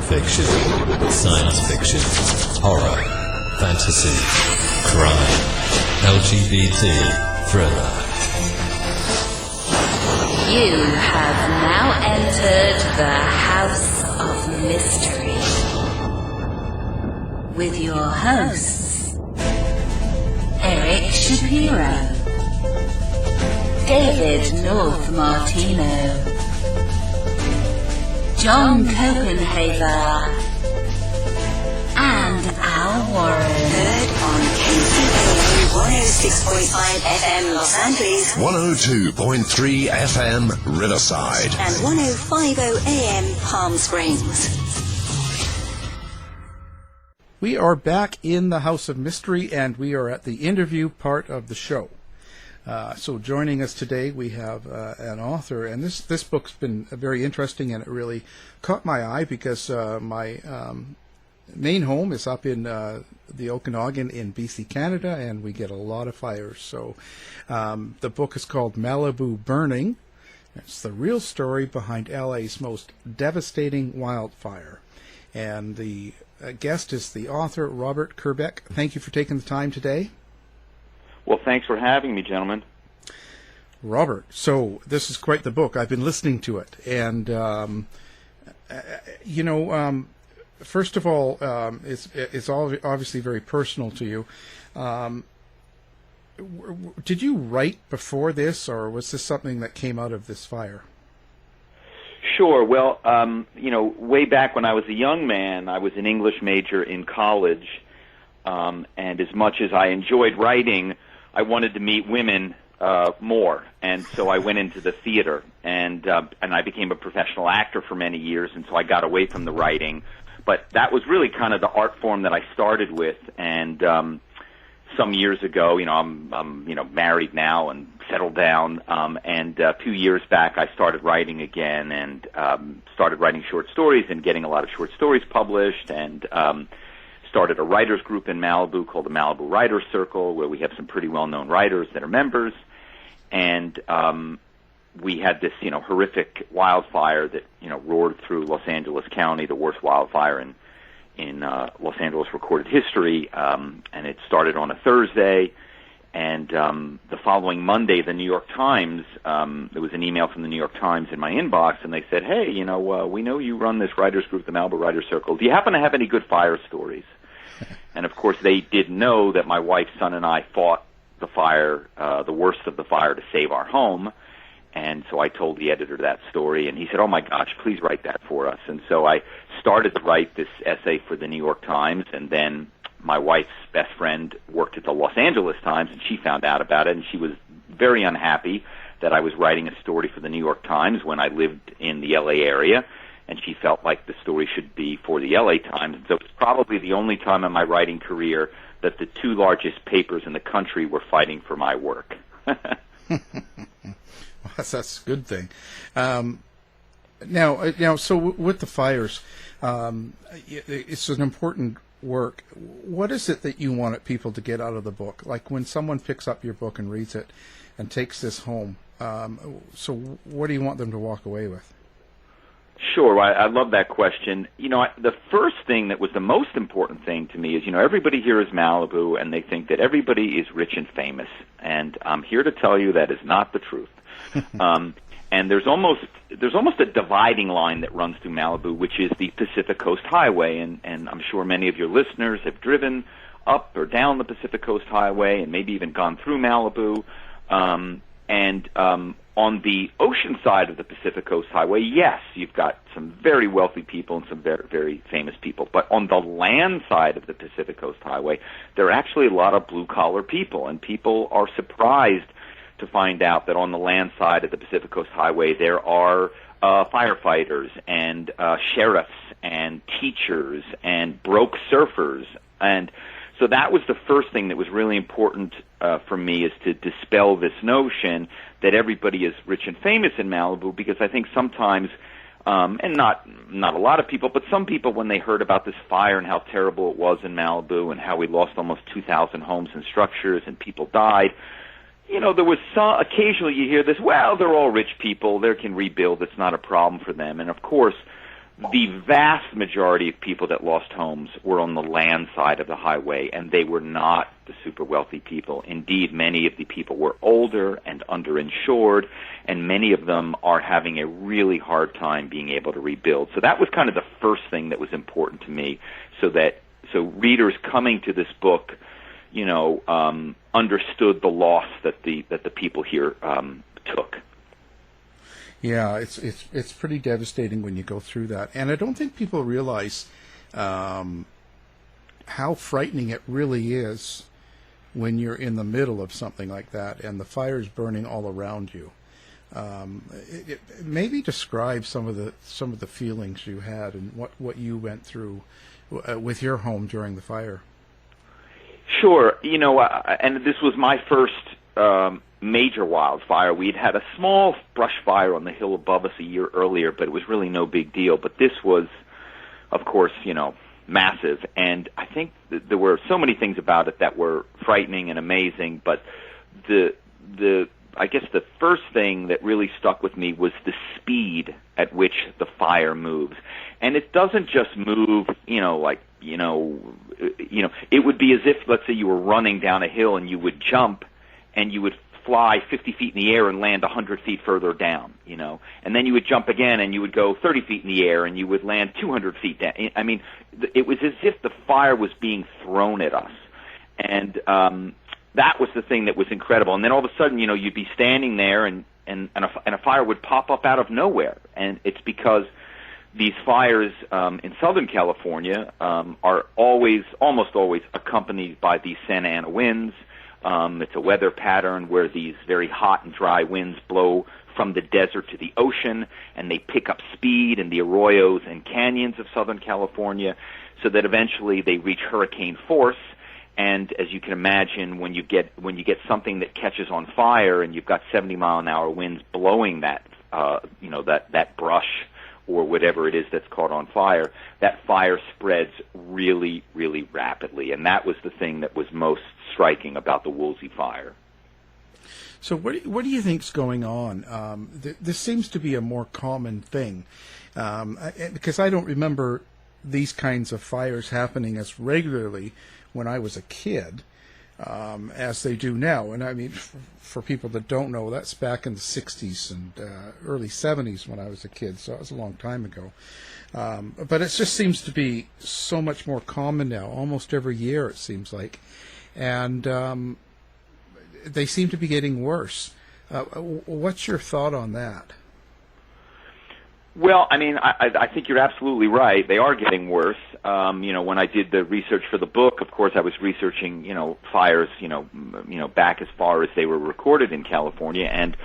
fiction, science fiction, horror, fantasy, crime, LGBT, thriller. You have now entered the House of Mystery with your hosts, Eric Shapiro, David North Martino, John Copenhaver, and Al Warren. Heard on KCAA 106.5 FM Los Angeles, 102.3 FM Riverside, and 105.0 AM Palm Springs. We are back in the House of Mystery, and we are at the interview part of the show. So joining us today, we have an author, and this book's been very interesting, and it really caught my eye because my main home is up in the Okanagan in BC, Canada, and we get a lot of fires. So the book is called Malibu Burning. It's the real story behind LA's most devastating wildfire. And the guest is the author, Robert Kerbeck. Thank you for taking the time today. Well, thanks for having me, gentlemen. Robert, so this is quite the book. I've been listening to it. And, first of all, it's obviously very personal to you. Did you write before this, or was this something that came out of this fire? Sure. Well, way back when I was a young man, I was an English major in college, and as much as I enjoyed writing, I wanted to meet women more, and so I went into the theater, and I became a professional actor for many years, and so I got away from the writing. But that was really kind of the art form that I started with, and some years ago, I'm married now and settled down, and a few years back I started writing again, and started writing short stories and getting a lot of short stories published, and started a writers group in Malibu called the Malibu Writers Circle, where we have some pretty well-known writers that are members, and we had this, horrific wildfire that, roared through Los Angeles County, the worst wildfire in Los Angeles recorded history, and it started on a Thursday, and the following Monday, the New York Times, there was an email from the New York Times in my inbox, and they said, hey, we know you run this writers group, the Malibu Writers Circle. Do you happen to have any good fire stories? And, of course, they did know that my wife, son, and I fought the fire, the worst of the fire, to save our home. And so I told the editor that story, and he said, oh, my gosh, please write that for us. And so I started to write this essay for the New York Times, and then my wife's best friend worked at the Los Angeles Times, and she found out about it, and she was very unhappy that I was writing a story for the New York Times when I lived in the L.A. area, and she felt like the story should be for the L.A. Times. And so it's probably the only time in my writing career that the two largest papers in the country were fighting for my work. That's a good thing. Now, so with the fires, it's an important work. What is it that you wanted people to get out of the book? Like when someone picks up your book and reads it and takes this home, so what do you want them to walk away with? Sure, I love that question. The first thing that was the most important thing to me is, everybody here is Malibu, and they think that everybody is rich and famous. And I'm here to tell you that is not the truth. And there's almost a dividing line that runs through Malibu, which is the Pacific Coast Highway. And I'm sure many of your listeners have driven up or down the Pacific Coast Highway and maybe even gone through Malibu. On the ocean side of the Pacific Coast Highway, yes, you've got some very wealthy people and some very, very famous people. But on the land side of the Pacific Coast Highway, there are actually a lot of blue-collar people, and people are surprised to find out that on the land side of the Pacific Coast Highway there are firefighters and sheriffs and teachers and broke surfers. And so that was the first thing that was really important for me, is to dispel this notion that everybody is rich and famous in Malibu, because I think sometimes, and not a lot of people, but some people, when they heard about this fire and how terrible it was in Malibu and how we lost almost 2,000 homes and structures and people died, there was occasionally you hear this, well, they're all rich people, they can rebuild, it's not a problem for them. And of course, the vast majority of people that lost homes were on the land side of the highway, and they were not the super wealthy people. Indeed, many of the people were older and underinsured, and many of them are having a really hard time being able to rebuild. So that was kind of the first thing that was important to me, so readers coming to this book, understood the loss that the people here took. Yeah, it's pretty devastating when you go through that, and I don't think people realize how frightening it really is when you're in the middle of something like that and the fire's burning all around you. Maybe describe some of the feelings you had and what you went through with your home during the fire. Sure, and this was my first major wildfire. We'd had a small brush fire on the hill above us a year earlier, but it was really no big deal. But this was, of course, massive. And I think there were so many things about it that were frightening and amazing. But I guess the first thing that really stuck with me was the speed at which the fire moves. And it doesn't just move, it would be as if, let's say, you were running down a hill and you would jump and you would fly 50 feet in the air and land 100 feet further down, and then you would jump again and you would go 30 feet in the air and you would land 200 feet down. I mean, it was as if the fire was being thrown at us. And that was the thing that was incredible. And then all of a sudden, you'd be standing there and a fire would pop up out of nowhere. And it's because these fires in Southern California are almost always accompanied by these Santa Ana winds. It's a weather pattern where these very hot and dry winds blow from the desert to the ocean, and they pick up speed in the arroyos and canyons of Southern California, so that eventually they reach hurricane force. And as you can imagine, when you get something that catches on fire, and you've got 70-mile-an-hour winds blowing that brush or whatever it is that's caught on fire, that fire spreads really, really rapidly. And that was the thing that was most striking about the Woolsey Fire. So what do you think's going on? This seems to be a more common thing, because I don't remember these kinds of fires happening as regularly when I was a kid as they do now. And I mean, for people that don't know, that's back in the 60s and early 70s when I was a kid, so that was a long time ago. But it just seems to be so much more common now, almost every year it seems like. And they seem to be getting worse. What's your thought on that? Well, I mean, I think you're absolutely right. They are getting worse. When I did the research for the book, of course, I was researching, fires, back as far as they were recorded in California, and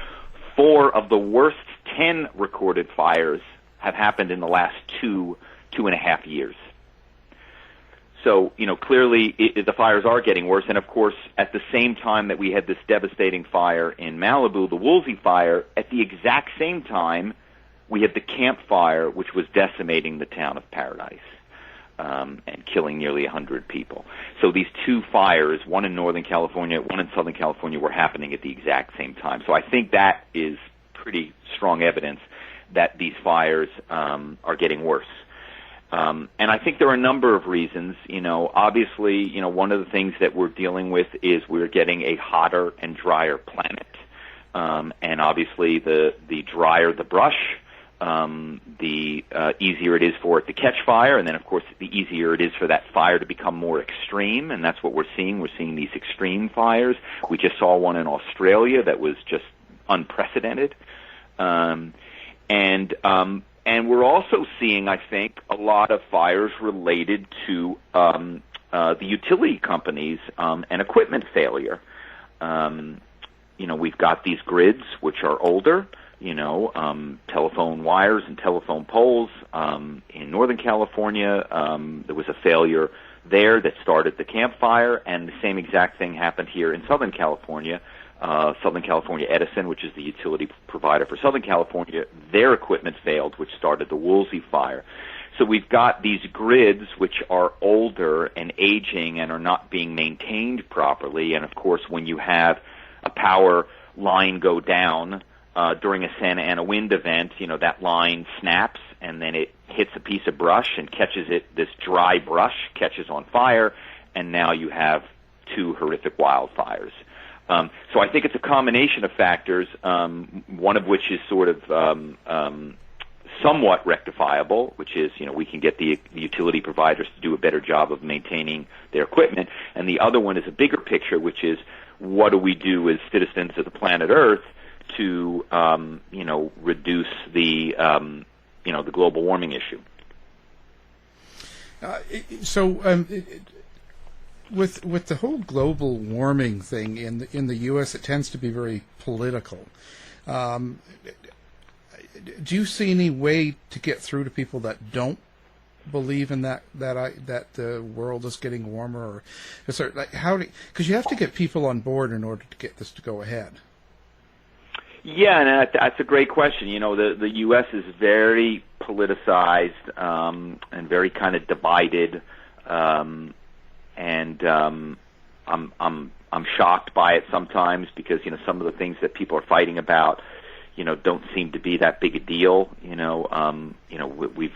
4 of the worst 10 recorded fires have happened in the last 2.5 years. So, clearly the fires are getting worse. And, of course, at the same time that we had this devastating fire in Malibu, the Woolsey Fire, at the exact same time, we had the Camp Fire, which was decimating the town of Paradise and killing nearly 100 people. So these 2 fires, one in Northern California, one in Southern California, were happening at the exact same time. So I think that is pretty strong evidence that these fires are getting worse. And I think there are a number of reasons. Obviously, one of the things that we're dealing with is we're getting a hotter and drier planet. And obviously, the drier the brush, the easier it is for it to catch fire. And then, of course, the easier it is for that fire to become more extreme. And that's what we're seeing. We're seeing these extreme fires. We just saw one in Australia that was just unprecedented. And we're also seeing, I think, a lot of fires related to the utility companies and equipment failure. We've got these grids, which are older, telephone wires and telephone poles. In Northern California, there was a failure there that started the Camp Fire, and the same exact thing happened here in Southern California. Southern California Edison, which is the utility provider for Southern California, their equipment failed, which started the Woolsey Fire. So we've got these grids which are older and aging and are not being maintained properly. And, of course, when you have a power line go down during a Santa Ana wind event, that line snaps and then it hits a piece of brush and catches it. This dry brush catches on fire, and now you have 2 horrific wildfires. So I think it's a combination of factors, one of which is sort of somewhat rectifiable, which is, we can get the utility providers to do a better job of maintaining their equipment, and the other one is a bigger picture, which is what do we do as citizens of the planet Earth to, reduce the, the global warming issue. With the whole global warming thing in the U.S., it tends to be very political. Do you see any way to get through to people that don't believe in that the world is getting warmer, or is there, because you have to get people on board in order to get this to go ahead? Yeah, and that's a great question. The U.S. is very politicized and very kind of divided, and I'm shocked by it sometimes because some of the things that people are fighting about don't seem to be that big a deal. We've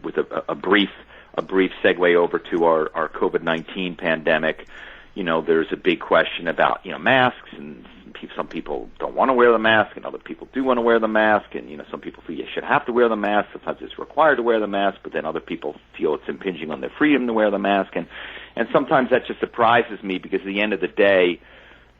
with a brief segue over to our COVID-19 pandemic. There's a big question about masks, and some people don't want to wear the mask, and other people do want to wear the mask, and some people feel you should have to wear the mask. Sometimes it's required to wear the mask, but then other people feel it's impinging on their freedom to wear the mask, and sometimes that just surprises me because at the end of the day,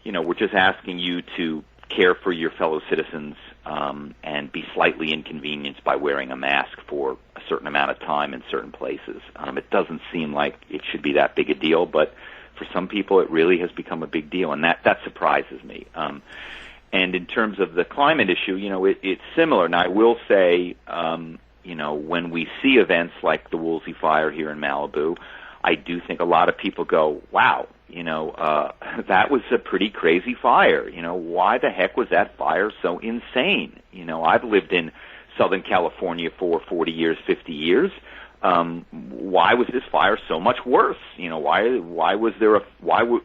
we're just asking you to care for your fellow citizens and be slightly inconvenienced by wearing a mask for a certain amount of time in certain places. It doesn't seem like it should be that big a deal, but for some people it really has become a big deal, and that surprises me. And in terms of the climate issue, it's similar. Now, I will say, when we see events like the Woolsey Fire here in Malibu, I do think a lot of people go, wow, that was a pretty crazy fire. Why the heck was that fire so insane? I've lived in Southern California for 40 years, 50 years. Why was this fire so much worse? Why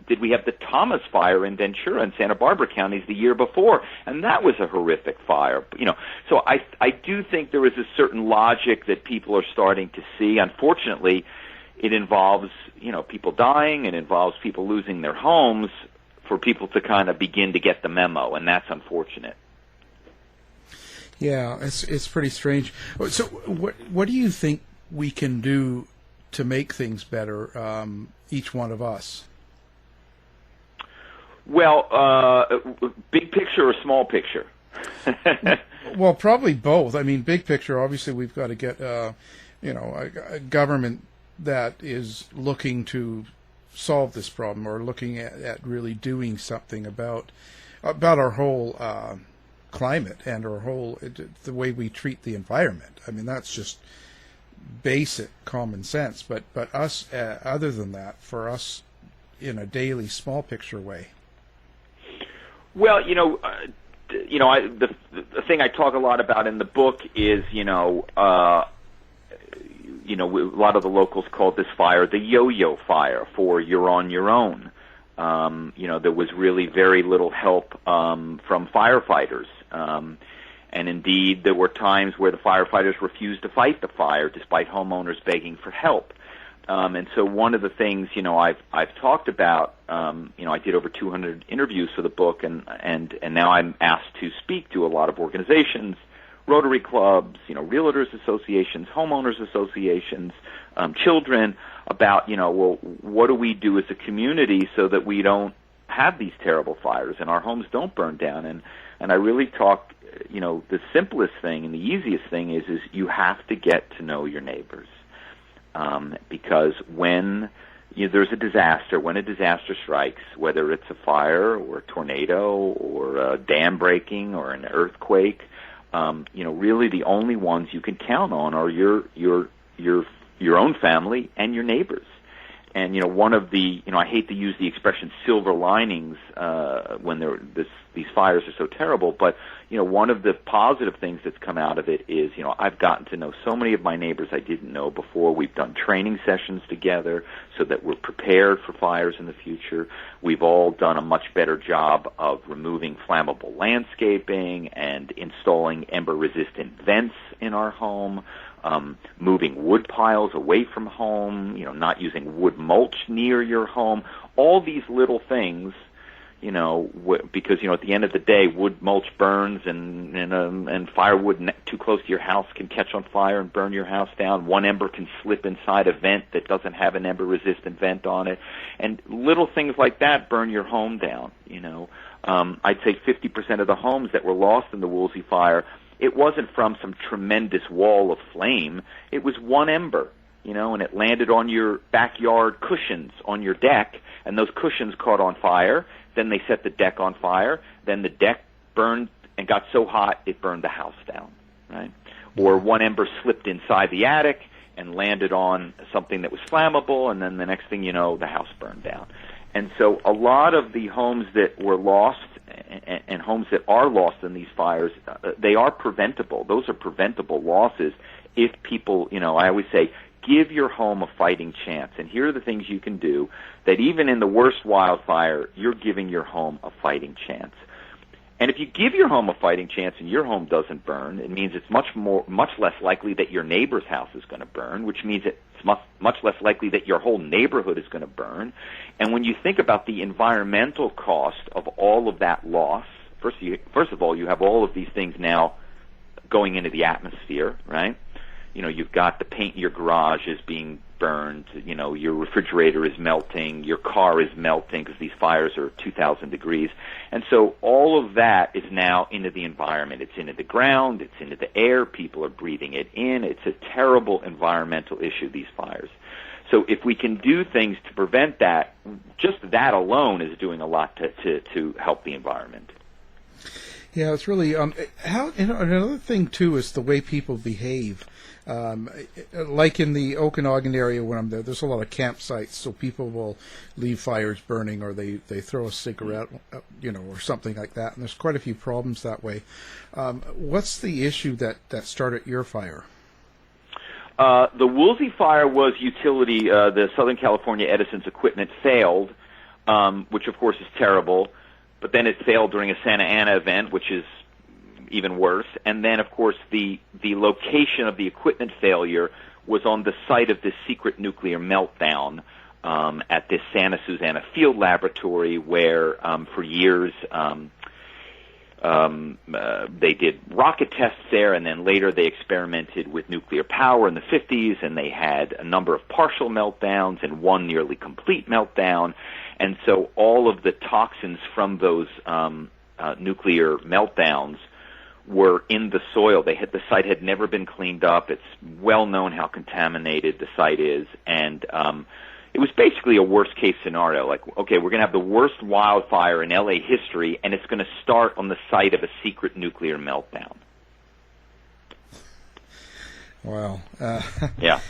did we have the Thomas Fire in Ventura and Santa Barbara counties the year before, and that was a horrific fire. So I do think there is a certain logic that people are starting to see. Unfortunately, it involves people dying, it involves people losing their homes for people to kind of begin to get the memo, and that's unfortunate. Yeah, it's pretty strange. So what do you think we can do to make things better, each one of us? Well, big picture or small picture? Well, probably both. I mean, big picture, obviously we've got to get a government that is looking to solve this problem, or looking at really doing something about our whole climate and our whole the way we treat the environment. I mean, that's just basic common sense. But us, other than that, for us in a daily small picture way. Well, the thing I talk a lot about in the book is a lot of the locals called this fire the yo-yo fire, for you're on your own. There was really very little help from firefighters. And indeed, there were times where the firefighters refused to fight the fire despite homeowners begging for help. And so one of the things, I've talked about, I did over 200 interviews for the book, and now I'm asked to speak to a lot of organizations, Rotary clubs, realtors associations, homeowners associations, children, about, what do we do as a community so that we don't have these terrible fires and our homes don't burn down? And I really talk, the simplest thing and the easiest thing is you have to get to know your neighbors. Because when there's a disaster, when a disaster strikes, whether it's a fire or a tornado or a dam breaking or an earthquake, really the only ones you can count on are your own family and your neighbors. And one of the, I hate to use the expression silver linings when these fires are so terrible, but one of the positive things that's come out of it is, I've gotten to know so many of my neighbors I didn't know before. We've done training sessions together so that we're prepared for fires in the future. We've all done a much better job of removing flammable landscaping and installing ember-resistant vents in our home. Moving wood piles away from home, not using wood mulch near your home, all these little things, because, at the end of the day, wood mulch burns and firewood too close to your house can catch on fire and burn your house down. One ember can slip inside a vent that doesn't have an ember-resistant vent on it. And little things like that burn your home down, I'd say 50% of the homes that were lost in the Woolsey Fire, it wasn't from some tremendous wall of flame. It was one ember, and it landed on your backyard cushions on your deck, and those cushions caught on fire. Then they set the deck on fire. Then the deck burned and got so hot it burned the house down, right? Or one ember slipped inside the attic and landed on something that was flammable, and then the next thing you know, the house burned down. And so a lot of the homes that were lost and homes that are lost in these fires, they are preventable. Those are preventable losses if people, I always say, give your home a fighting chance. And here are the things you can do that even in the worst wildfire, you're giving your home a fighting chance. And if you give your home a fighting chance and your home doesn't burn, it means it's much less likely that your neighbor's house is going to burn, which means it's much less likely that your whole neighborhood is going to burn. And when you think about the environmental cost of all of that loss, first of all, you have all of these things now going into the atmosphere, right? You've got the paint in your garage is being burned, your refrigerator is melting, your car is melting because these fires are 2,000 degrees. And so all of that is now into the environment. It's into the ground, it's into the air, people are breathing it in. It's a terrible environmental issue, these fires. So if we can do things to prevent that, just that alone is doing a lot to help the environment. Yeah, it's really another thing too is the way people behave. Like in the Okanagan area when I'm there, there's a lot of campsites, so people will leave fires burning, or they throw a cigarette, or something like that. And there's quite a few problems that way. What's the issue that started your fire? The Woolsey Fire was utility. The Southern California Edison's equipment failed, which of course is terrible. But then it failed during a Santa Ana event, which is even worse. And then, of course, the location of the equipment failure was on the site of this secret nuclear meltdown at this Santa Susana field laboratory where for years they did rocket tests there, and then later they experimented with nuclear power in the 50s, and they had a number of partial meltdowns and one nearly complete meltdown. And so all of the toxins from those nuclear meltdowns were in the soil. The site had never been cleaned up. It's well known how contaminated the site is, and it was basically a worst-case scenario. Like, okay, we're going to have the worst wildfire in LA history, and it's going to start on the site of a secret nuclear meltdown. Wow. Yeah.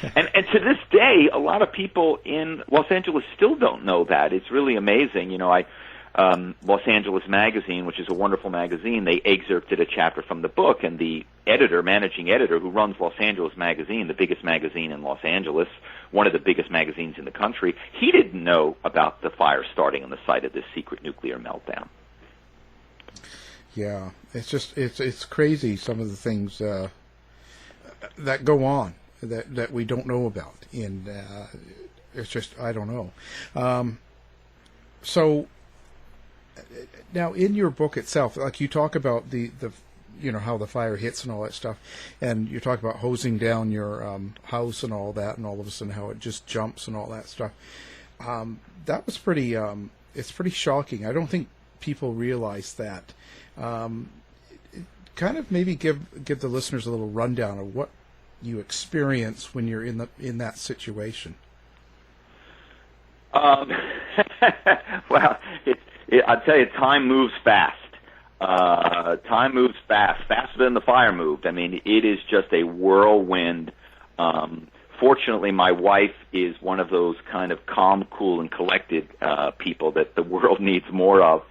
And to this day, a lot of people in Los Angeles still don't know that. It's really amazing. Los Angeles Magazine, which is a wonderful magazine, they excerpted a chapter from the book, and the managing editor who runs Los Angeles Magazine, the biggest magazine in Los Angeles, one of the biggest magazines in the country, he didn't know about the fire starting on the site of this secret nuclear meltdown. Yeah, it's crazy, some of the things that go on that we don't know about, and it's just, I don't know. So now in your book itself, like you talk about the how the fire hits and all that stuff, and you talk about hosing down your house and all that, and all of a sudden how it just jumps and all that stuff. That was pretty it's pretty shocking. I don't think people realize that. Kind of maybe give the listeners a little rundown of what you experience when you're in that situation. Well, I'll tell you, time moves fast. Time moves fast, faster than the fire moved. I mean, it is just a whirlwind Fortunately, my wife is one of those kind of calm, cool, and collected people that the world needs more of.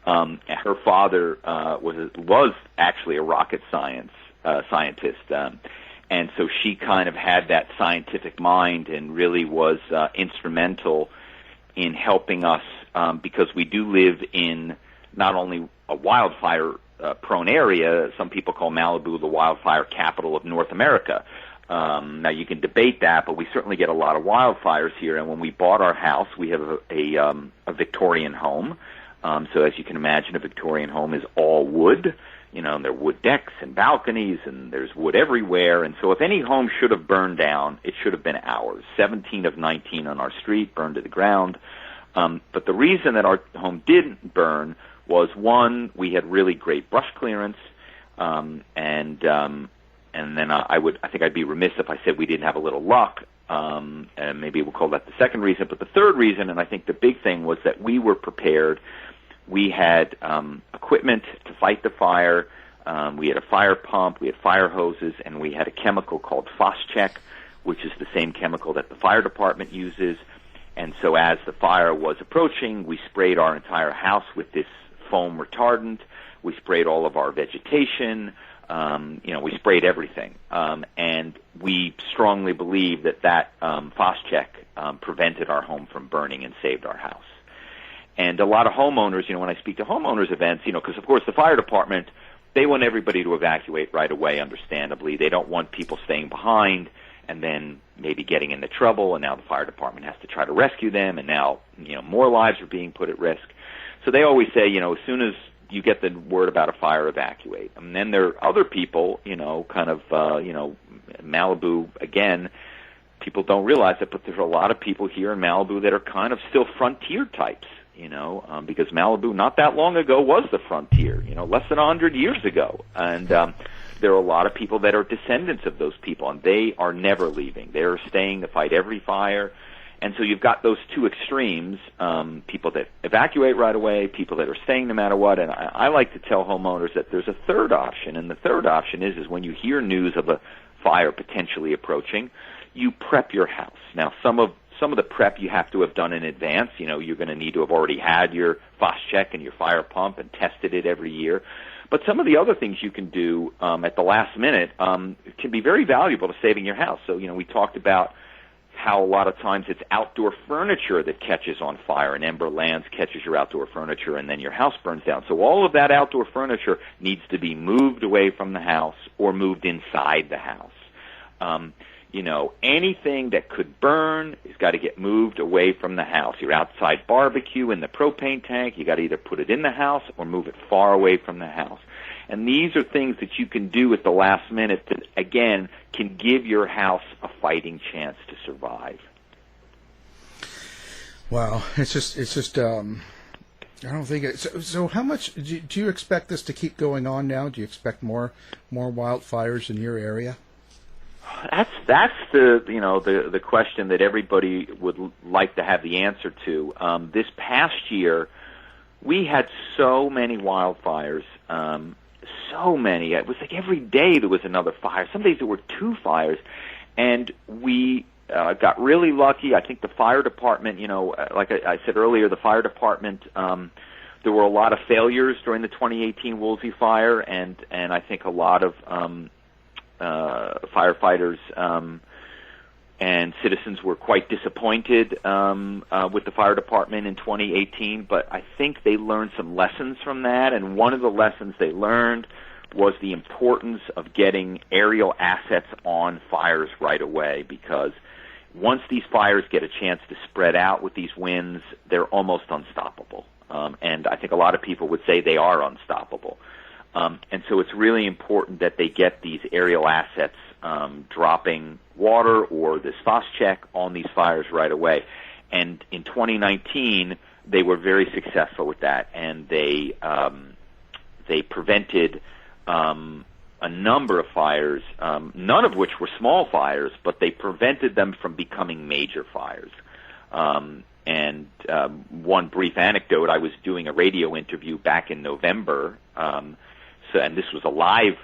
Her father was actually a rocket scientist, and so she kind of had that scientific mind and really was instrumental in helping us because we do live in not only a wildfire-prone area. Some people call Malibu the wildfire capital of North America. Now, you can debate that, but we certainly get a lot of wildfires here. And when we bought our house, we have a Victorian home. So as you can imagine, a Victorian home is all wood. You know, there are wood decks and balconies, and there's wood everywhere. And so if any home should have burned down, it should have been ours. 17 of 19 on our street burned to the ground. But the reason that our home didn't burn was, one, we had really great brush clearance, and then I think I'd be remiss if I said we didn't have a little luck, and maybe we'll call that the second reason. But the third reason, and I think the big thing, was that we were prepared. We had equipment to fight the fire. We had a fire pump, we had fire hoses, and we had a chemical called Phos-Chek, which is the same chemical that the fire department uses. And so as the fire was approaching, we sprayed our entire house with this foam retardant. We sprayed all of our vegetation. We sprayed everything. And we strongly believe that Phos-Chek prevented our home from burning and saved our house. And a lot of homeowners, when I speak to homeowners events, because of course the fire department, they want everybody to evacuate right away, understandably. They don't want people staying behind and then maybe getting into trouble, and now the fire department has to try to rescue them, and now, more lives are being put at risk. So they always say, as soon as you get the word about a fire, evacuate. And then there are other people, Malibu, again, people don't realize it, but there's a lot of people here in Malibu that are kind of still frontier types, because Malibu not that long ago was the frontier, less than 100 years ago. And there are a lot of people that are descendants of those people, and they are never leaving. They're staying to fight every fire. And so you've got those two extremes, people that evacuate right away, people that are staying no matter what. And I like to tell homeowners that there's a third option, and the third option is when you hear news of a fire potentially approaching, you prep your house. Now, some of the prep you have to have done in advance. You're going to need to have already had your Phos-Chek and your fire pump and tested it every year. But some of the other things you can do at the last minute can be very valuable to saving your house. So, we talked about how a lot of times it's outdoor furniture that catches on fire, and Ember Lands catches your outdoor furniture, and then your house burns down. So all of that outdoor furniture needs to be moved away from the house or moved inside the house. Anything that could burn has got to get moved away from the house. Your outside barbecue in the propane tank, you got to either put it in the house or move it far away from the house. And these are things that you can do at the last minute that, again, can give your house a fighting chance to survive. Wow, it's just. I don't think it. So how much do you expect this to keep going on now? Do you expect more wildfires in your area? That's the question that everybody would like to have the answer to. This past year, we had so many wildfires. So many. It was like every day there was another fire. Some days there were 2 fires, and we got really lucky. I think the fire department, like I said earlier, the fire department, there were a lot of failures during the 2018 Woolsey Fire, and I think a lot of firefighters and citizens were quite disappointed with the fire department in 2018, but I think they learned some lessons from that, and one of the lessons they learned was the importance of getting aerial assets on fires right away, because once these fires get a chance to spread out with these winds, they're almost unstoppable. And I think a lot of people would say they are unstoppable. And so it's really important that they get these aerial assets dropping water or this Phos-Chek on these fires right away. And in 2019, they were very successful with that, and they prevented a number of fires, none of which were small fires, but they prevented them from becoming major fires. And one brief anecdote, I was doing a radio interview back in November, and this was a live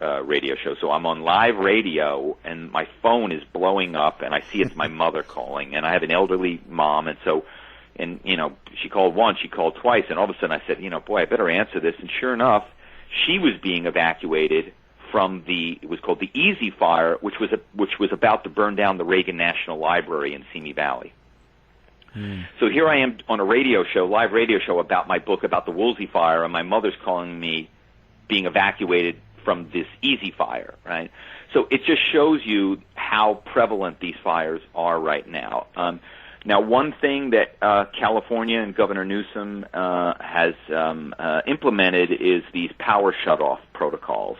radio show. So I'm on live radio, and my phone is blowing up, and I see it's my mother calling, and I have an elderly mom, and so, and she called once, she called twice, and all of a sudden I said, boy, I better answer this, and sure enough, she was being evacuated from it was called the Easy Fire, which was about to burn down the Reagan National Library in Simi Valley. So here I am on a live radio show about my book about the Woolsey Fire, and my mother's calling me being evacuated from this Easy Fire, right? So it just shows you how prevalent these fires are right now. Now, one thing that California and Governor Newsom has implemented is these power shutoff protocols.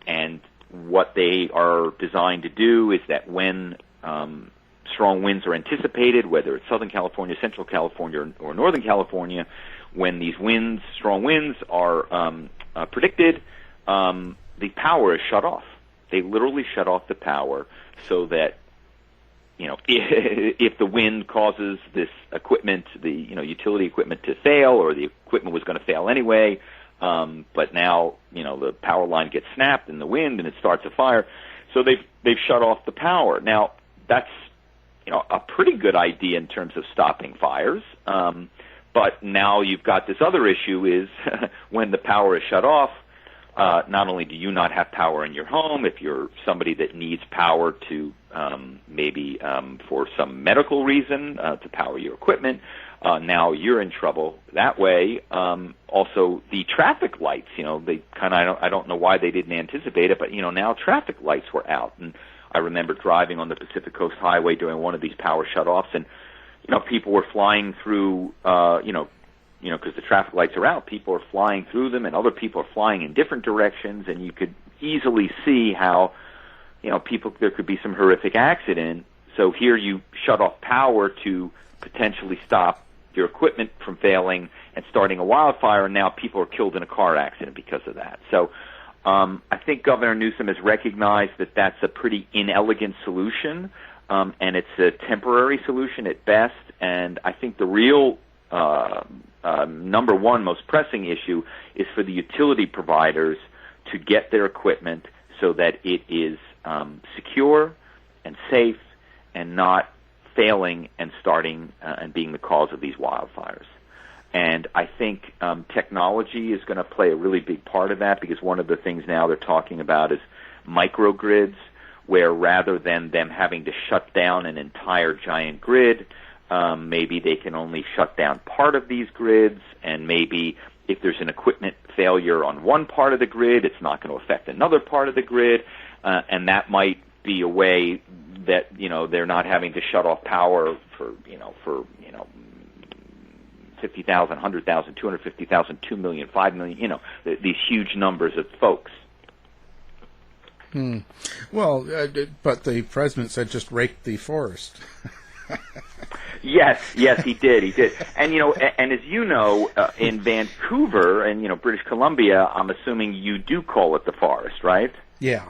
And what they are designed to do is that when strong winds are anticipated, whether it's Southern California, Central California, or Northern California, when these strong winds are predicted, the power is shut off. They literally shut off the power so that, if the wind causes this equipment, the utility equipment to fail, or the equipment was going to fail anyway, but now the power line gets snapped in the wind and it starts a fire, so they've shut off the power. Now that's a pretty good idea in terms of stopping fires, but now you've got this other issue is when the power is shut off. Not only do you not have power in your home, if you're somebody that needs power to maybe for some medical reason to power your equipment, now you're in trouble that way. Also, the traffic lights, they I don't know why they didn't anticipate it, but now traffic lights were out, and I remember driving on the Pacific Coast Highway during one of these power shutoffs, and people were flying through, because the traffic lights are out, people are flying through them, and other people are flying in different directions, and you could easily see how, there could be some horrific accident. So here you shut off power to potentially stop your equipment from failing and starting a wildfire, and now people are killed in a car accident because of that. So I think Governor Newsom has recognized that that's a pretty inelegant solution, and it's a temporary solution at best, and I think the real number one most pressing issue is for the utility providers to get their equipment so that it is secure and safe and not failing and starting and being the cause of these wildfires. And I think technology is going to play a really big part of that, because one of the things now they're talking about is microgrids, where rather than them having to shut down an entire giant grid, maybe they can only shut down part of these grids, and maybe if there's an equipment failure on one part of the grid, it's not going to affect another part of the grid, and that might be a way that they're not having to shut off power for 50,000, 100,000, 250,000, 2 million, 5 million, these huge numbers of folks. Well, but the president said just rake the forest. Yes, he did. And and as you know, in Vancouver and British Columbia, I'm assuming you do call it the forest, right? Yeah.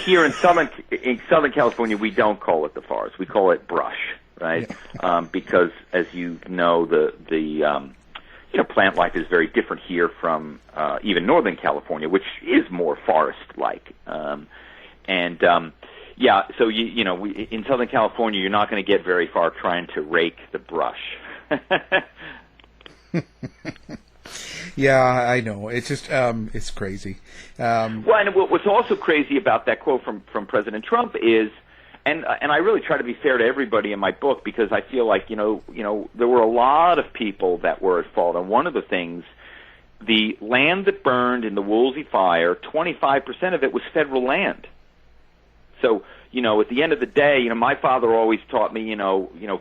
Here in Southern California, we don't call it the forest. We call it brush, right? Yeah. Because as you know, the plant life is very different here from even Northern California, which is more forest-like. Yeah, so in Southern California, you're not going to get very far trying to rake the brush. Yeah, I know. It's just it's crazy. Well, and what's also crazy about that quote from President Trump is, and I really try to be fair to everybody in my book, because I feel like there were a lot of people that were at fault, and one of the things, the land that burned in the Woolsey Fire, 25% of it was federal land. So, at the end of the day, my father always taught me,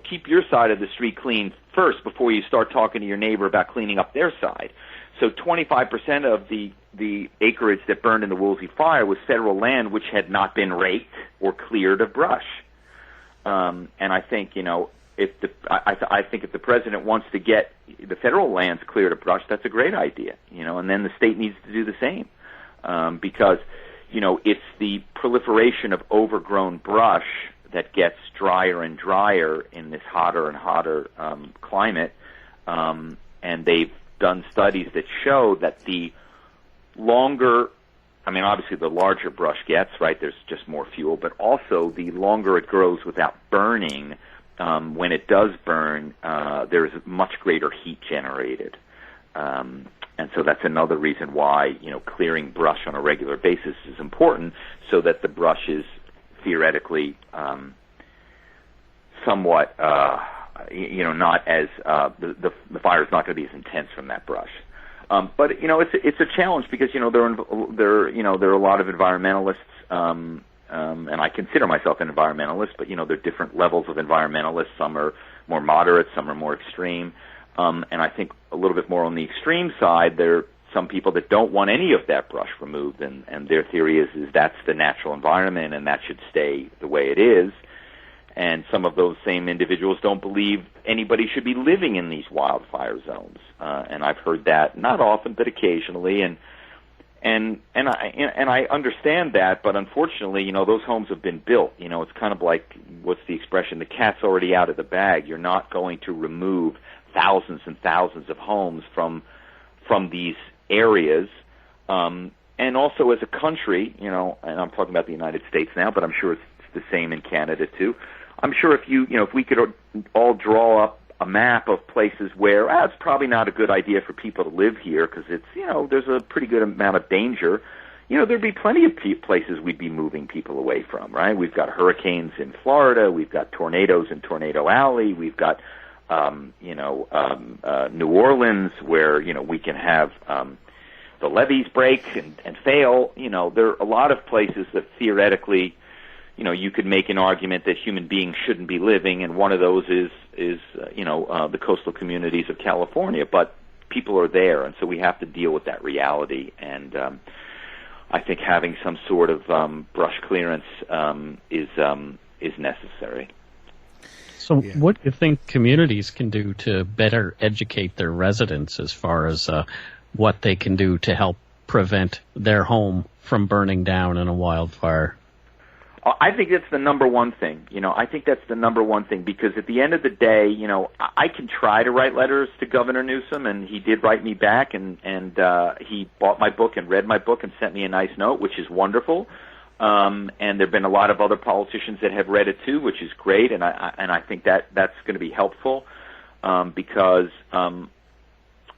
keep your side of the street clean first before you start talking to your neighbor about cleaning up their side. So 25% of the acreage that burned in the Woolsey Fire was federal land which had not been raked or cleared of brush. And I think, I think if the president wants to get the federal lands cleared of brush, that's a great idea, and then the state needs to do the same, because it's the proliferation of overgrown brush that gets drier and drier in this hotter and hotter climate, and they've done studies that show that the longer I mean, obviously the larger brush gets, right, there's just more fuel, but also the longer it grows without burning, when it does burn, there's much greater heat generated. And so that's another reason why, clearing brush on a regular basis is important, so that the brush is theoretically somewhat, not as, the fire is not going to be as intense from that brush. But it's a challenge because there are a lot of environmentalists, and I consider myself an environmentalist. But there are different levels of environmentalists. Some are more moderate, some are more extreme, and I think a little bit more on the extreme side. There are some people that don't want any of that brush removed, and their theory is that's the natural environment and that should stay the way it is. And some of those same individuals don't believe anybody should be living in these wildfire zones. And I've heard that not often, but occasionally. And I understand that, but unfortunately, those homes have been built. It's kind of like, what's the expression? The cat's already out of the bag. You're not going to remove thousands and thousands of homes from these areas. And also as a country, and I'm talking about the United States now, but I'm sure it's the same in Canada too. I'm sure if we could all draw up a map of places where it's probably not a good idea for people to live here because it's, there's a pretty good amount of danger, there'd be plenty of places we'd be moving people away from, right? We've got hurricanes in Florida, we've got tornadoes in Tornado Alley, we've got, New Orleans where, we can have the levees break and fail. There are a lot of places that theoretically, you could make an argument that human beings shouldn't be living, and one of those is the coastal communities of California. But people are there, and so we have to deal with that reality. And I think having some sort of brush clearance is necessary. So, what do you think communities can do to better educate their residents as far as what they can do to help prevent their home from burning down in a wildfire? I think that's the number one thing. I think that's the number one thing because at the end of the day, I can try to write letters to Governor Newsom, and he did write me back, and he bought my book and read my book and sent me a nice note, which is wonderful. And there have been a lot of other politicians that have read it too, which is great, and I think that's going to be helpful because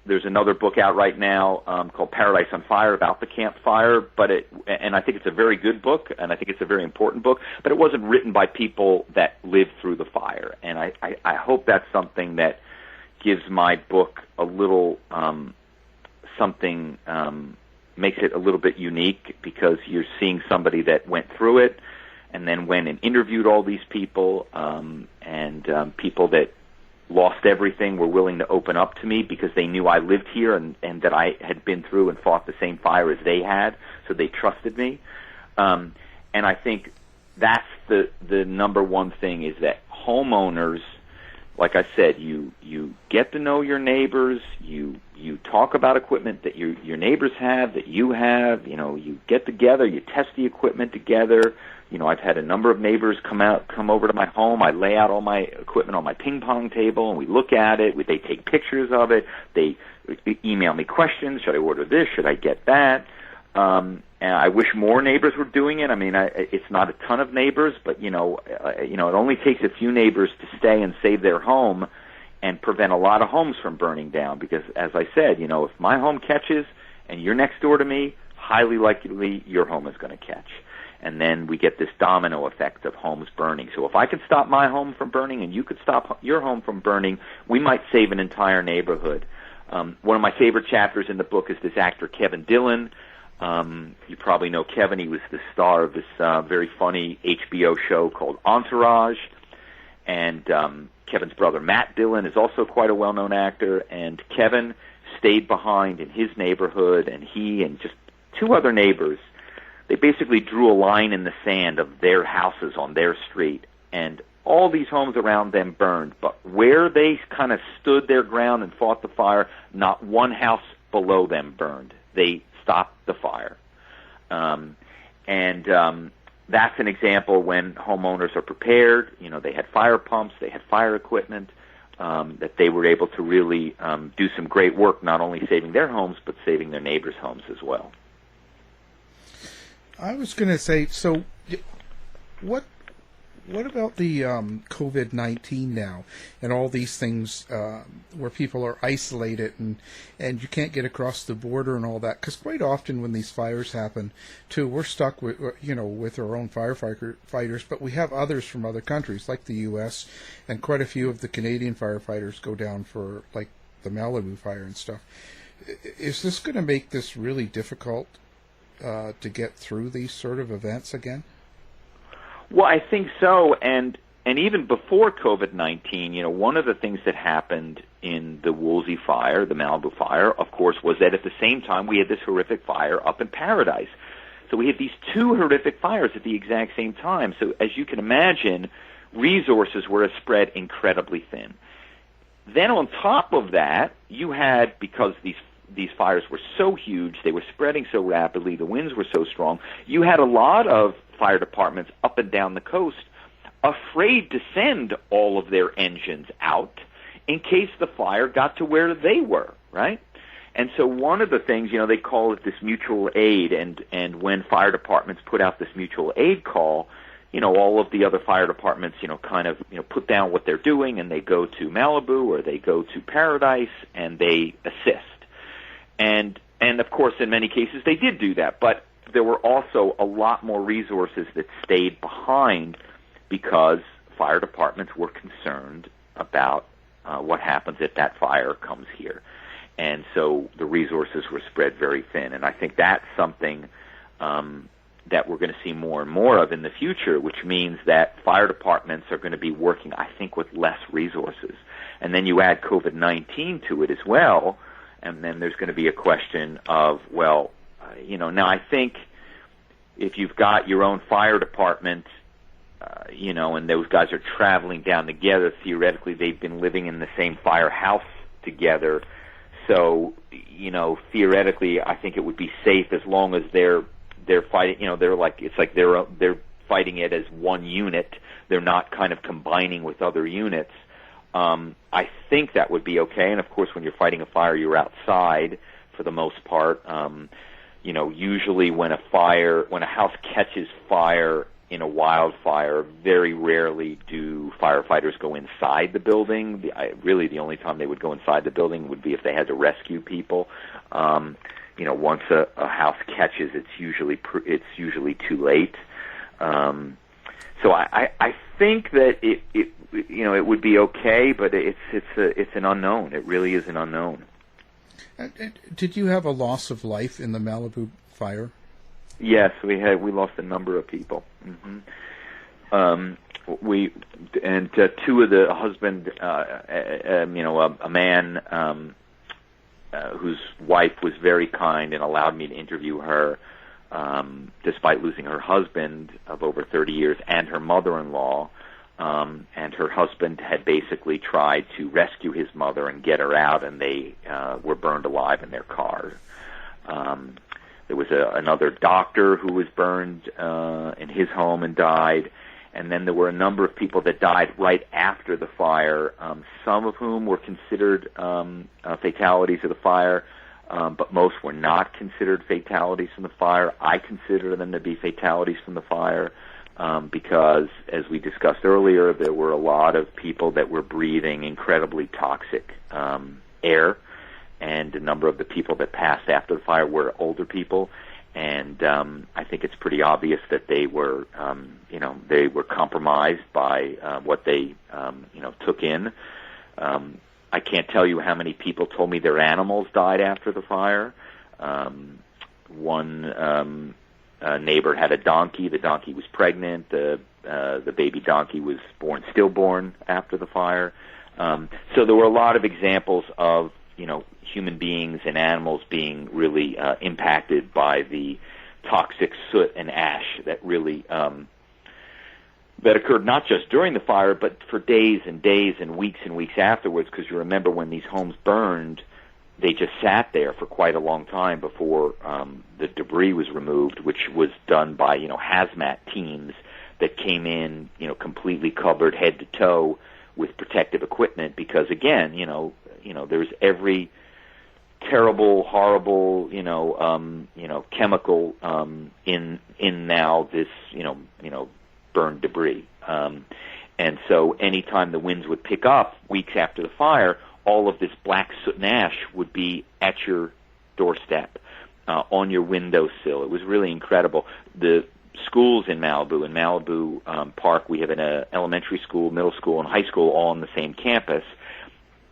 there's another book out right now called Paradise on Fire about the Camp Fire, and I think it's a very good book, and I think it's a very important book, but it wasn't written by people that lived through the fire. And I hope that's something that gives my book a little something, makes it a little bit unique because you're seeing somebody that went through it and then went and interviewed all these people, and people that lost everything were willing to open up to me because they knew I lived here and that I had been through and fought the same fire as they had, so they trusted me. And I think that's the number one thing is that homeowners, like I said, you get to know your neighbors, you talk about equipment that your neighbors have, that you have, you get together, you test the equipment together. I've had a number of neighbors come over to my home. I lay out all my equipment on my ping pong table, and we look at it. They take pictures of it. They email me questions. Should I order this? Should I get that? And I wish more neighbors were doing it. I mean, it's not a ton of neighbors, but it only takes a few neighbors to stay and save their home and prevent a lot of homes from burning down. Because, as I said, if my home catches and you're next door to me, highly likely your home is going to catch. And then we get this domino effect of homes burning. So if I can stop my home from burning and you could stop your home from burning, we might save an entire neighborhood. One of my favorite chapters in the book is this actor, Kevin Dillon. You probably know Kevin. He was the star of this very funny HBO show called Entourage. And Kevin's brother, Matt Dillon, is also quite a well-known actor. And Kevin stayed behind in his neighborhood, and he and just two other neighbors, they basically drew a line in the sand of their houses on their street, and all these homes around them burned. But where they kind of stood their ground and fought the fire, not one house below them burned. They stopped the fire. That's an example when homeowners are prepared. They had fire pumps, they had fire equipment, that they were able to really do some great work, not only saving their homes, but saving their neighbors' homes as well. I was going to say, so what about the COVID-19 now and all these things where people are isolated and you can't get across the border and all that? Because quite often when these fires happen, too, we're stuck with our own firefighters, but we have others from other countries like the U.S. and quite a few of the Canadian firefighters go down for like the Malibu fire and stuff. Is this going to make this really difficult to get through these sort of events again? Well, I think so, and even before COVID-19, one of the things that happened in the Woolsey Fire, the Malibu Fire, of course, was that at the same time we had this horrific fire up in Paradise. So we had these two horrific fires at the exact same time. So as you can imagine, resources were spread incredibly thin. Then on top of that, you had, because these fires were so huge, they were spreading so rapidly, the winds were so strong, you had a lot of fire departments up and down the coast afraid to send all of their engines out in case the fire got to where they were, right? And so one of the things, they call it this mutual aid, and when fire departments put out this mutual aid call, all of the other fire departments, put down what they're doing and they go to Malibu or they go to Paradise and they assist. And of course, in many cases, they did do that, but there were also a lot more resources that stayed behind because fire departments were concerned about what happens if that fire comes here. And so the resources were spread very thin. And I think that's something that we're going to see more and more of in the future, which means that fire departments are going to be working, I think, with less resources. And then you add COVID-19 to it as well, and then there's going to be a question of, now I think if you've got your own fire department, and those guys are traveling down together, theoretically they've been living in the same firehouse together. So, theoretically, I think it would be safe as long as they're fighting. They're fighting it as one unit. They're not kind of combining with other units. I think that would be okay. And of course, when you're fighting a fire, you're outside for the most part. Usually when a house catches fire in a wildfire, very rarely do firefighters go inside the building. Really, the only time they would go inside the building would be if they had to rescue people. Once a house catches, it's usually too late. So I think that it would be okay, but it's an unknown. It really is an unknown. Did you have a loss of life in the Malibu fire? Yes, we lost a number of people. Mm-hmm. Two of the husband, a man whose wife was very kind and allowed me to interview her, despite losing her husband of over 30 years and her mother-in-law. And her husband had basically tried to rescue his mother and get her out, and they were burned alive in their car. There was another doctor who was burned in his home and died, and then there were a number of people that died right after the fire, some of whom were considered fatalities of the fire, but most were not considered fatalities from the fire. I consider them to be fatalities from the fire. Because, as we discussed earlier, there were a lot of people that were breathing incredibly toxic air, and a number of the people that passed after the fire were older people, and I think it's pretty obvious that they were compromised by what they took in. I can't tell you how many people told me their animals died after the fire. One neighbor had a donkey. The donkey was pregnant. The baby donkey was stillborn after the fire. So there were a lot of examples of human beings and animals being really impacted by the toxic soot and ash that really that occurred not just during the fire, but for days and days and weeks afterwards. Because you remember when these homes burned, they just sat there for quite a long time before the debris was removed, which was done by hazmat teams that came in completely covered head to toe with protective equipment. Because again, there's every terrible, horrible, chemical in now this, burned debris. And so anytime the winds would pick up weeks after the fire, all of this black soot and ash would be at your doorstep, on your windowsill. It was really incredible. The schools in Malibu Park, we have an elementary school, middle school, and high school all on the same campus.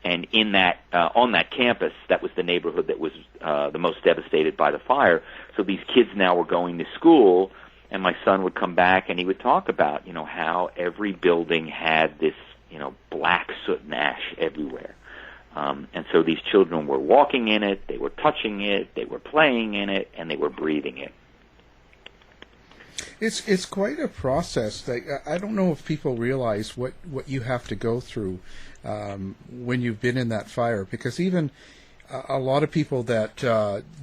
And in that, on that campus, that was the neighborhood that was the most devastated by the fire. So these kids now were going to school, and my son would come back and he would talk about, how every building had this, black soot and ash everywhere. And so these children were walking in it, they were touching it, they were playing in it, and they were breathing it. It's quite a process. I don't know if people realize what you have to go through when you've been in that fire, because even a lot of people that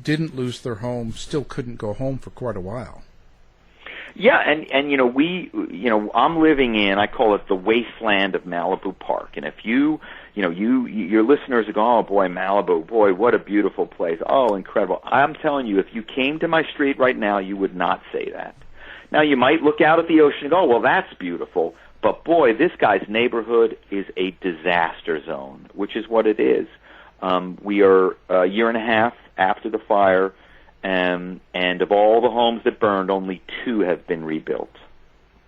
didn't lose their home still couldn't go home for quite a while. Yeah, and I'm living in, I call it the wasteland of Malibu Park, and if your listeners are going, oh boy, Malibu, boy, what a beautiful place, oh, incredible. I'm telling you, if you came to my street right now, you would not say that. Now, you might look out at the ocean and go, oh, well, that's beautiful, but boy, this guy's neighborhood is a disaster zone, which is what it is. We are a year and a half after the fire, and of all the homes that burned, only 2 have been rebuilt.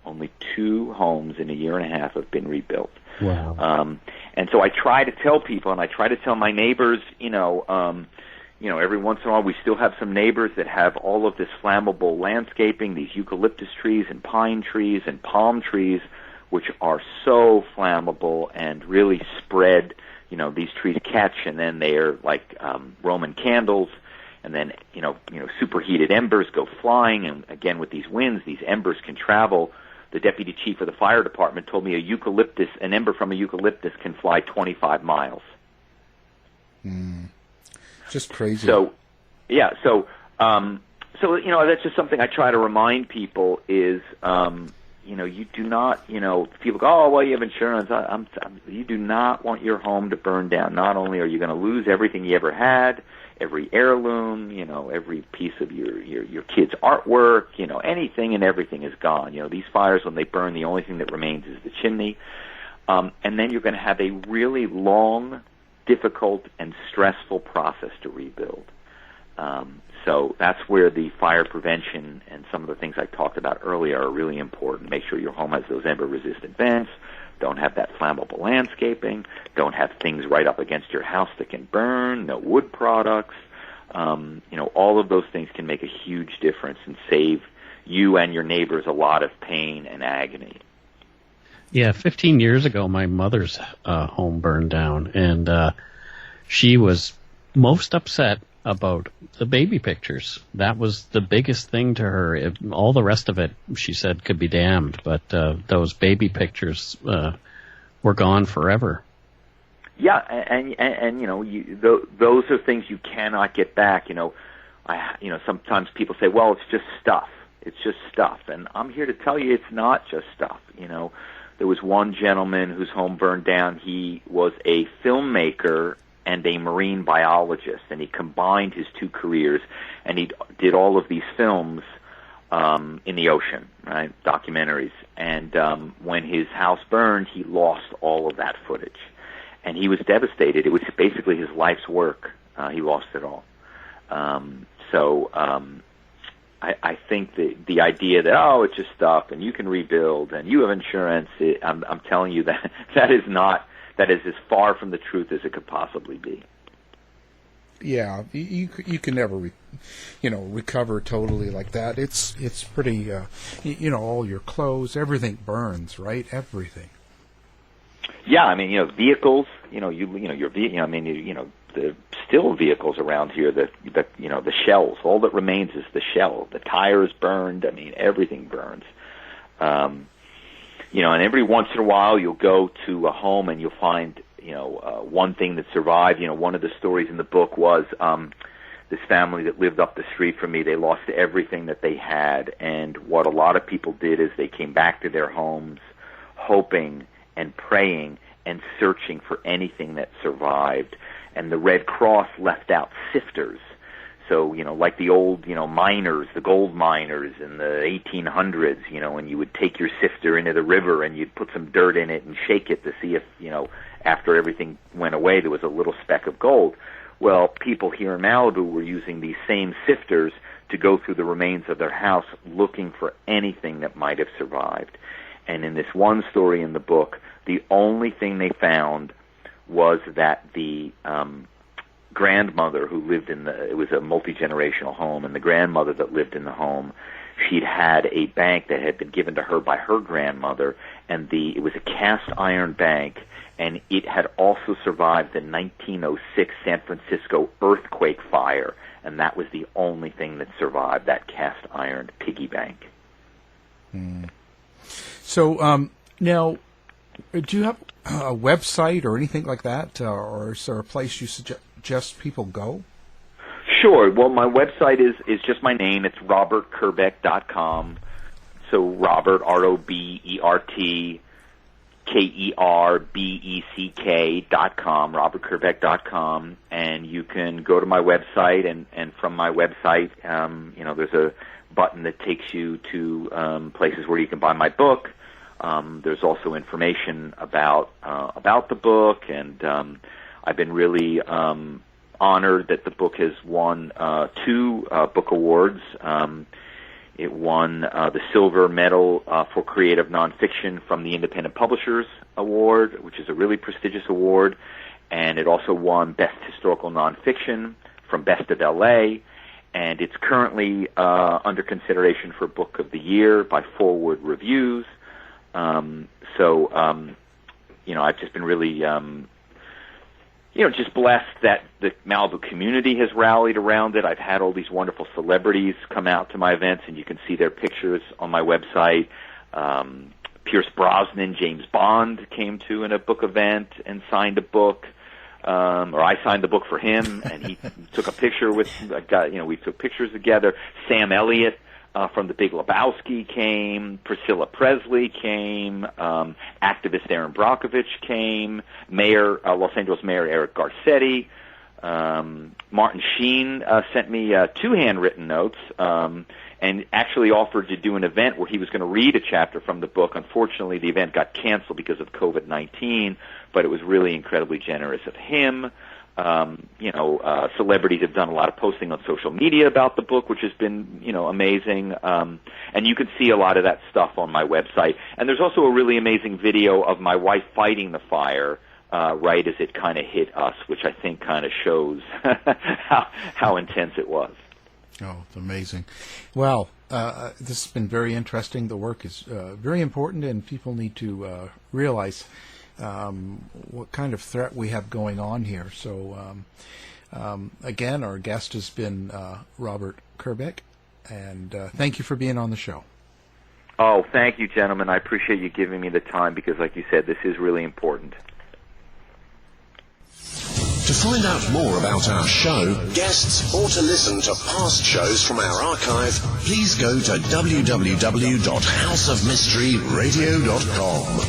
Only 2 homes in a year and a half have been rebuilt. Wow. And so I try to tell people, and I try to tell my neighbors, every once in a while we still have some neighbors that have all of this flammable landscaping, these eucalyptus trees and pine trees and palm trees, which are so flammable and really spread. These trees catch, and then they are like Roman candles. And then, superheated embers go flying, and again, with these winds, these embers can travel. The deputy chief of the fire department told me an ember from a eucalyptus can fly 25 miles. Just crazy. So that's just something I try to remind people is, you do not, people go, oh, well, you have insurance. You do not want your home to burn down. Not only are you going to lose everything you ever had, every heirloom, every piece of your kid's artwork, anything and everything is gone. These fires, when they burn, the only thing that remains is the chimney. And then you're going to have a really long, difficult, and stressful process to rebuild. So that's where the fire prevention and some of the things I talked about earlier are really important. Make sure your home has those ember-resistant vents, don't have that flammable landscaping, don't have things right up against your house that can burn, no wood products. All of those things can make a huge difference and save you and your neighbors a lot of pain and agony. Yeah, 15 years ago, my mother's home burned down, and she was most upset about the baby pictures. That was the biggest thing to her. All the rest of it, she said, could be damned, but those baby pictures were gone forever. Yeah, and those are things you cannot get back. Sometimes people say, well, it's just stuff. It's just stuff, and I'm here to tell you, it's not just stuff. There was one gentleman whose home burned down. He was a filmmaker and a marine biologist, and he combined his 2 careers, and he did all of these films in the ocean, right, documentaries. And when his house burned, he lost all of that footage, and he was devastated. It was basically his life's work. He lost it all. I think the idea that, oh, it's just stuff, and you can rebuild, and you have insurance, I'm telling you that is as far from the truth as it could possibly be. Yeah, you can never, recover totally like that. It's pretty, all your clothes, everything burns, right? Everything. Yeah, I mean, vehicles, the still vehicles around here, the shells, all that remains is the shell. The tires burned. I mean, everything burns. And every once in a while you'll go to a home and you'll find, one thing that survived. One of the stories in the book was this family that lived up the street from me. They lost everything that they had, and what a lot of people did is they came back to their homes hoping and praying and searching for anything that survived. and the Red Cross left out sifters. So, like the old, miners, the gold miners in the 1800s, and you would take your sifter into the river and you'd put some dirt in it and shake it to see if, after everything went away, there was a little speck of gold. Well, people here in Malibu were using these same sifters to go through the remains of their house looking for anything that might have survived. And in this one story in the book, the only thing they found was that the grandmother who lived it was a multi-generational home, and the grandmother that lived in the home, she'd had a bank that had been given to her by her grandmother, and it was a cast iron bank, and it had also survived the 1906 San Francisco earthquake fire, and that was the only thing that survived, that cast iron piggy bank. So now, do you have a website or anything like that, or is there a place you suggest people go? Sure. Well, my website is just my name. It's robertkerbeck.com. So Robert, ROBERT, KERBECK.com, robertkerbeck.com, and you can go to my website, and from my website, there's a button that takes you to places where you can buy my book. There's also information about the book, and I've been really honored that the book has won 2 book awards. It won the Silver Medal for Creative Nonfiction from the Independent Publishers Award, which is a really prestigious award, and it also won Best Historical Nonfiction from Best of LA, and it's currently under consideration for Book of the Year by Forward Reviews. I've just been really, just blessed that the Malibu community has rallied around it. I've had all these wonderful celebrities come out to my events, and you can see their pictures on my website. Pierce Brosnan, James Bond came to in a book event and signed a book, or I signed the book for him, and he took a picture with, we took pictures together. Sam Elliott from The Big Lebowski came, Priscilla Presley came, activist Aaron Brockovich came, Los Angeles Mayor Eric Garcetti, Martin Sheen sent me 2 handwritten notes, and actually offered to do an event where he was going to read a chapter from the book. Unfortunately, the event got canceled because of COVID-19, but it was really incredibly generous of him. Celebrities have done a lot of posting on social media about the book, which has been, amazing. And you can see a lot of that stuff on my website. And there's also a really amazing video of my wife fighting the fire, right as it kind of hit us, which I think kind of shows how intense it was. Oh, it's amazing. Well, this has been very interesting. The work is very important, and people need to realize what kind of threat we have going on here. So, again, our guest has been Robert Kerbeck, and thank you for being on the show. Oh, thank you, gentlemen. I appreciate you giving me the time because, like you said, this is really important. To find out more about our show, guests, or to listen to past shows from our archive, please go to www.houseofmysteryradio.com.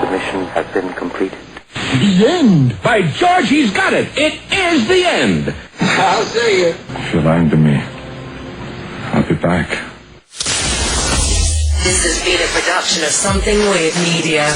The mission has been completed. The end! By George, he's got it! It is the end! I'll see you. If you're lying to me, I'll be back. This has been a production of Something Weird Media.